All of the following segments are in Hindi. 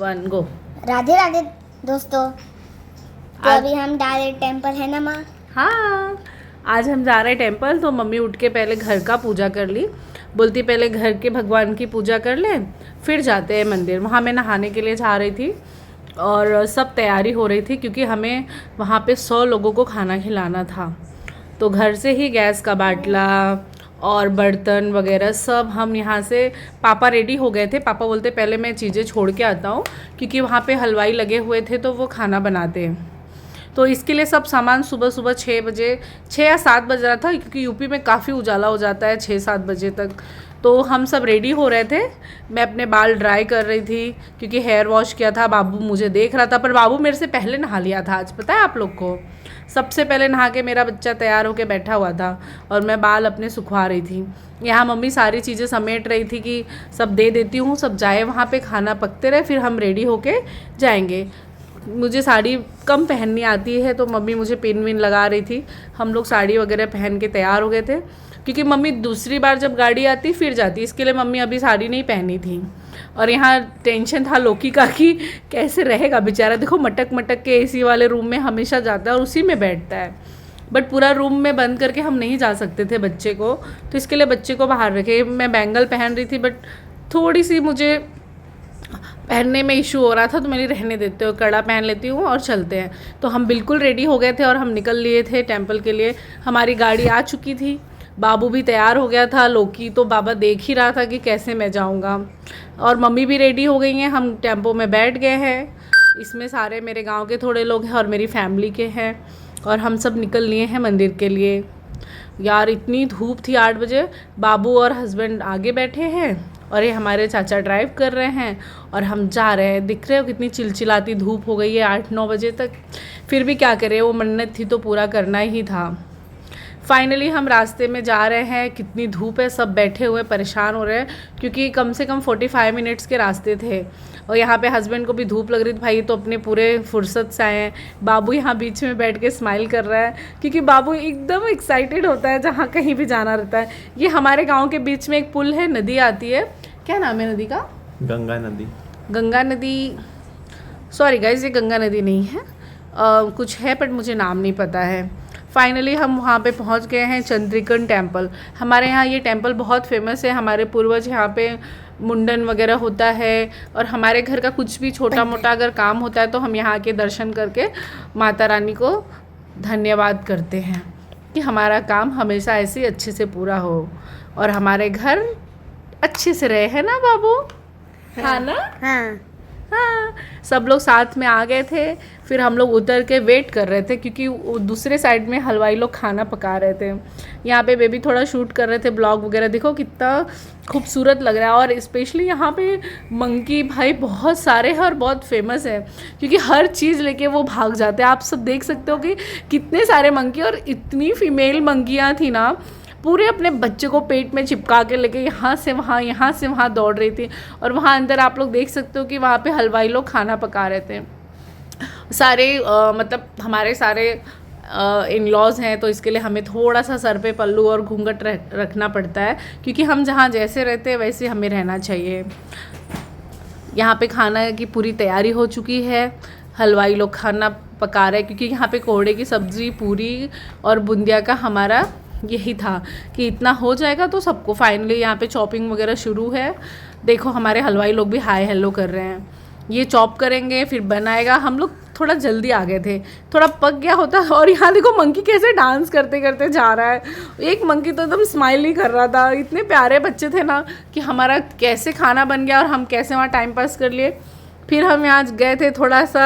1 गो। राधे राधे दोस्तों। तो अभी हम डायरेक्ट टेंपल है ना माँ? हाँ, आज हम जा रहे हैं टेंपल। तो मम्मी उठ के पहले घर का पूजा कर ली, बोलती पहले घर के भगवान की पूजा कर लें फिर जाते हैं मंदिर। वहाँ मैं नहाने के लिए जा रही थी और सब तैयारी हो रही थी क्योंकि हमें वहाँ पे 100 लोगों को खाना खिलाना था। तो घर से ही गैस का बाटला और बर्तन वगैरह सब हम यहाँ से, पापा रेडी हो गए थे। पापा बोलते पहले मैं चीज़ें छोड़ के आता हूँ क्योंकि वहाँ पे हलवाई लगे हुए थे तो वो खाना बनाते हैं। तो इसके लिए सब सामान सुबह सुबह 6 बजे, 6 या 7 बज रहा था क्योंकि यूपी में काफ़ी उजाला हो जाता है 6-7 बजे तक। तो हम सब रेडी हो रहे थे। मैं अपने बाल ड्राई कर रही थी क्योंकि हेयर वॉश किया था। बाबू मुझे देख रहा था, पर बाबू मेरे से पहले नहा लिया था आज, पता है आप लोग को। सबसे पहले नहा के मेरा बच्चा तैयार होके बैठा हुआ था और मैं बाल अपने सुखवा रही थी। यहाँ मम्मी सारी चीज़ें समेट रही थी कि सब दे देती हूँ, सब जाए वहाँ पे, खाना पकते रहे, फिर हम रेडी होके जाएंगे। मुझे साड़ी कम पहननी आती है तो मम्मी मुझे पिन विन लगा रही थी। हम लोग साड़ी वगैरह पहन के तैयार हो गए थे क्योंकि मम्मी दूसरी बार जब गाड़ी आती फिर जाती, इसके लिए मम्मी अभी साड़ी नहीं पहनी थी। और यहाँ टेंशन था लोकी का कि कैसे रहेगा बेचारा। देखो मटक मटक के एसी वाले रूम में हमेशा जाता है और उसी में बैठता है, बट पूरा रूम में बंद करके हम नहीं जा सकते थे बच्चे को, तो इसके लिए बच्चे को बाहर रखे। मैं बैंगल पहन रही थी बट थोड़ी सी मुझे पहनने में इशू हो रहा था तो मैंने रहने देते हो, कड़ा पहन लेती हूँ और चलते हैं। तो हम बिल्कुल रेडी हो गए थे और हम निकल लिए थे टेंपल के लिए। हमारी गाड़ी आ चुकी थी, बाबू भी तैयार हो गया था। लोकी तो बाबा देख ही रहा था कि कैसे मैं जाऊँगा, और मम्मी भी रेडी हो गई हैं। हम टेम्पो में बैठ गए हैं। इसमें सारे मेरे गाँव के थोड़े लोग हैं और मेरी फैमिली के हैं, और हम सब निकल लिए हैं मंदिर के लिए। यार इतनी धूप थी 8 बजे। बाबू और हस्बैंड आगे बैठे हैं और ये हमारे चाचा ड्राइव कर रहे हैं और हम जा रहे हैं। दिख रहे हो कितनी चिलचिलाती धूप हो गई है 8-9 बजे तक, फिर भी क्या करें, वो मन्नत थी तो पूरा करना ही था। फाइनली हम रास्ते में जा रहे हैं। कितनी धूप है, सब बैठे हुए परेशान हो रहे हैं क्योंकि कम से कम 45 मिनट्स के रास्ते थे। और यहाँ पे हस्बैंड को भी धूप लग रही थी, भाई तो अपने पूरे फुर्सत से आए हैं। बाबू यहाँ बीच में बैठ के स्माइल कर रहा है क्योंकि बाबू एकदम एक्साइटेड होता है जहाँ कहीं भी जाना रहता है। ये हमारे गाँव के बीच में एक पुल है, नदी आती है, क्या नाम है नदी का? गंगा नदी। गंगा नदी, सॉरी गाइज, ये गंगा नदी नहीं है, कुछ है बट मुझे नाम नहीं पता है। फाइनली हम वहाँ पे पहुँच गए हैं, चंद्रिकन टेम्पल। हमारे यहाँ ये टेम्पल बहुत फेमस है। हमारे पूर्वज यहाँ पे मुंडन वगैरह होता है और हमारे घर का कुछ भी छोटा मोटा अगर काम होता है तो हम यहाँ के दर्शन करके माता रानी को धन्यवाद करते हैं कि हमारा काम हमेशा ऐसे ही अच्छे से पूरा हो और हमारे घर अच्छे से रहे, है ना बाबू? हाँ ना? हाँ हाँ, सब लोग साथ में आ गए थे। फिर हम लोग उतर के वेट कर रहे थे क्योंकि दूसरे साइड में हलवाई लोग खाना पका रहे थे। यहाँ पे बेबी थोड़ा शूट कर रहे थे, ब्लॉग वगैरह। देखो कितना खूबसूरत लग रहा है। और स्पेशली यहाँ पे मंकी भाई बहुत सारे हैं और बहुत फेमस है क्योंकि हर चीज़ लेके वो भाग जाते हैं। आप सब देख सकते हो कि कितने सारे मंकी, और इतनी फीमेल मंकियाँ थी ना, पूरे अपने बच्चे को पेट में चिपका के लेके यहाँ से वहाँ दौड़ रही थी। और वहाँ अंदर आप लोग देख सकते हो कि वहाँ पे हलवाई लोग खाना पका रहे थे। सारे मतलब हमारे सारे इन लॉज हैं तो इसके लिए हमें थोड़ा सा सर पे पल्लू और घूंघट रखना पड़ता है क्योंकि हम जहाँ जैसे रहते हैं वैसे हमें रहना चाहिए। यहाँ पे खाना की पूरी तैयारी हो चुकी है, हलवाई लोग खाना पका रहे हैं क्योंकि यहाँ पे कोहड़े की सब्ज़ी, पूरी और बूंदिया का हमारा यही था कि इतना हो जाएगा तो सबको। फाइनली यहाँ पे चॉपिंग वगैरह शुरू है। देखो हमारे हलवाई लोग भी हाय हेलो कर रहे हैं। ये चॉप करेंगे फिर बनाएगा। हम लोग थोड़ा जल्दी आ गए थे, थोड़ा पक गया होता। और यहाँ देखो मंकी कैसे डांस करते करते जा रहा है। एक मंकी तो एकदम स्माइल ही कर रहा था। इतने प्यारे बच्चे थे ना कि हमारा कैसे खाना बन गया और हम कैसे वहाँ टाइम पास कर लिए। फिर हम यहाँ गए थे, थोड़ा सा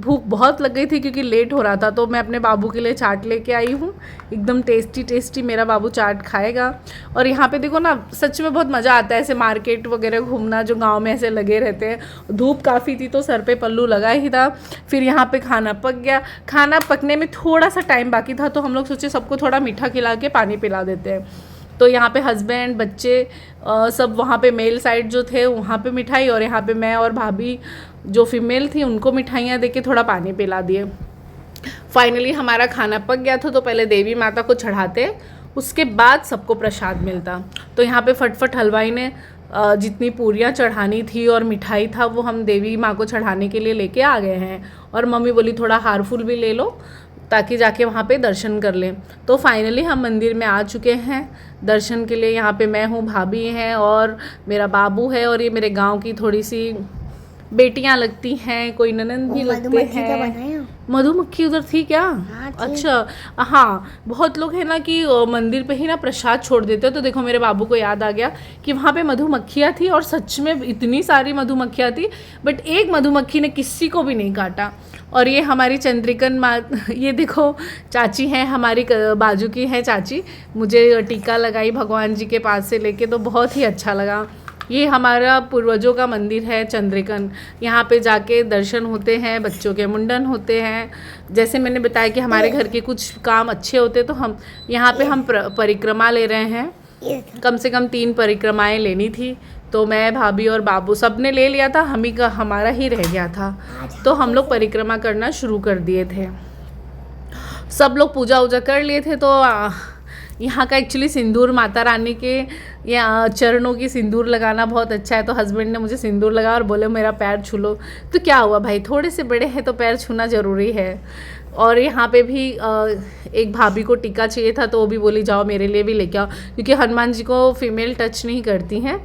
भूख बहुत लग गई थी क्योंकि लेट हो रहा था, तो मैं अपने बाबू के लिए चाट लेके आई हूँ। एकदम टेस्टी टेस्टी मेरा बाबू चाट खाएगा। और यहाँ पे देखो ना, सच में बहुत मज़ा आता है ऐसे मार्केट वगैरह घूमना, जो गांव में ऐसे लगे रहते हैं। धूप काफ़ी थी तो सर पे पल्लू लगा ही था। फिर यहाँ पे खाना पक गया। खाना पकने में थोड़ा सा टाइम बाकी था तो हम लोग सोचे सबको थोड़ा मीठा खिला के पानी पिला देते हैं। तो यहाँ पे हस्बैंड, बच्चे सब वहाँ पे मेल साइड जो थे वहाँ पे मिठाई, और यहाँ पे मैं और भाभी जो फीमेल थी उनको मिठाइयाँ दे के थोड़ा पानी पिला दिए। फाइनली हमारा खाना पक गया था तो पहले देवी माता को चढ़ाते, उसके बाद सबको प्रसाद मिलता। तो यहाँ पे फटफट हलवाई ने जितनी पूरियाँ चढ़ानी थी और मिठाई था वो हम देवी माँ को चढ़ाने के लिए लेके आ गए हैं। और मम्मी बोली थोड़ा हार फूल भी ले लो ताकि जाके वहाँ पे दर्शन कर लें। तो फाइनली हम मंदिर में आ चुके हैं दर्शन के लिए। यहाँ पे मैं हूँ, भाभी हैं और मेरा बाबू है, और ये मेरे गांव की थोड़ी सी बेटियां लगती हैं, कोई ननंद भी लगते हैं। मधुमक्खी उधर थी क्या? हाँ, थी। अच्छा हाँ, बहुत लोग हैं ना कि मंदिर पे ही ना प्रसाद छोड़ देते हैं। तो देखो मेरे बाबू को याद आ गया कि वहाँ पे मधुमक्खियाँ थी, और सच में इतनी सारी मधुमक्खियाँ थी, बट एक मधुमक्खी ने किसी को भी नहीं काटा। और ये हमारी चंद्रिकन माँ, ये देखो चाची हैं हमारी, बाजू की हैं चाची, मुझे टीका लगाई भगवान जी के पास से लेके, तो बहुत ही अच्छा लगा। ये हमारा पूर्वजों का मंदिर है चंद्रिकन। यहाँ पे जाके दर्शन होते हैं, बच्चों के मुंडन होते हैं। जैसे मैंने बताया कि हमारे घर के कुछ काम अच्छे होते तो हम यहाँ पे हम परिक्रमा ले रहे हैं। कम से कम 3 परिक्रमाएं लेनी थी, तो मैं, भाभी और बाबू सब ने ले लिया था, हमारा ही रह गया था। तो हम लोग परिक्रमा करना शुरू कर दिए थे। सब लोग पूजा वूजा कर लिए थे। तो यहाँ का एक्चुअली सिंदूर, माता रानी के या चरणों की सिंदूर लगाना बहुत अच्छा है। तो हस्बैंड ने मुझे सिंदूर लगाया और बोले मेरा पैर छू लो। तो क्या हुआ भाई, थोड़े से बड़े हैं तो पैर छूना ज़रूरी है। और यहाँ पे भी एक भाभी को टीका चाहिए था, तो वो भी बोली जाओ मेरे लिए भी लेके आओ, क्योंकि हनुमान जी को फीमेल टच नहीं करती हैं,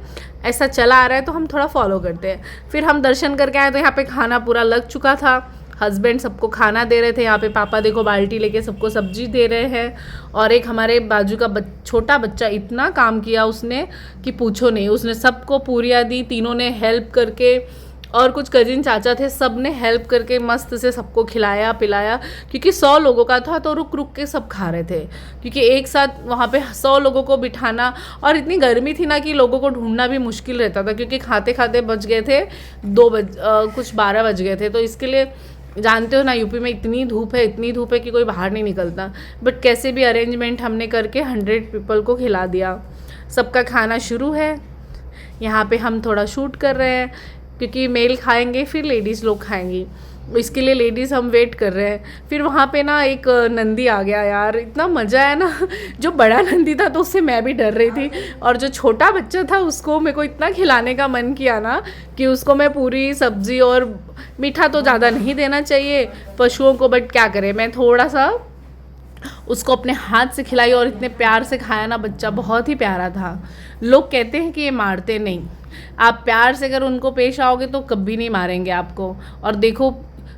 ऐसा चला आ रहा है, तो हम थोड़ा फॉलो करते हैं। फिर हम दर्शन करके आए तो यहाँ पे खाना पूरा लग चुका था। हस्बैंड सबको खाना दे रहे थे। यहाँ पे पापा देखो बाल्टी लेके सबको सब्जी दे रहे हैं। और एक हमारे बाजू का छोटा बच्चा इतना काम किया उसने कि पूछो नहीं। उसने सबको पूरियाँ दी, तीनों ने हेल्प करके, और कुछ कजिन चाचा थे, सब ने हेल्प करके मस्त से सबको खिलाया पिलाया। क्योंकि 100 लोगों का था तो रुक रुक के सब खा रहे थे, क्योंकि एक साथ वहाँ पे 100 लोगों को बिठाना, और इतनी गर्मी थी ना कि लोगों को ढूंढना भी मुश्किल रहता था, क्योंकि खाते खाते बज गए थे कुछ 12 बज गए थे। तो इसके लिए जानते हो ना यूपी में इतनी धूप है कि कोई बाहर नहीं निकलता। बट कैसे भी अरेंजमेंट हमने करके 100 पीपल को खिला दिया। सबका खाना शुरू है। यहाँ पे हम थोड़ा शूट कर रहे हैं, क्योंकि मेल खाएंगे फिर लेडीज़ लोग खाएंगी, इसके लिए लेडीज़ हम वेट कर रहे हैं। फिर वहाँ पे ना एक नंदी आ गया यार, इतना मज़ा आया ना। जो बड़ा नंदी था तो उससे मैं भी डर रही थी, और जो छोटा बच्चा था उसको मेरे को इतना खिलाने का मन किया ना कि उसको मैं पूरी सब्ज़ी, और मीठा तो ज़्यादा नहीं देना चाहिए पशुओं को, बट क्या करें, मैं थोड़ा सा उसको अपने हाथ से खिलाई, और इतने प्यार से खाया ना बच्चा, बहुत ही प्यारा था। लोग कहते हैं कि ये मारते नहीं, आप प्यार से अगर उनको पेश आओगे तो कभी नहीं मारेंगे आपको। और देखो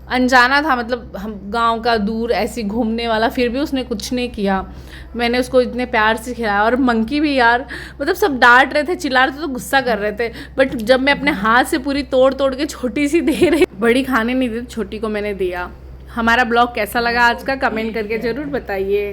अनजाना था, मतलब हम गांव का दूर ऐसे घूमने वाला, फिर भी उसने कुछ नहीं किया। मैंने उसको इतने प्यार से खिलाया। और मंकी भी यार, मतलब सब डांट रहे थे, चिल्ला रहे थे, तो गुस्सा कर रहे थे, बट जब मैं अपने हाथ से पूरी तोड़ तोड़ के छोटी सी दे रही, बड़ी खाने नहीं दी, छोटी को मैंने दिया। हमारा ब्लॉग कैसा लगा आज का कमेंट करके ज़रूर बताइए।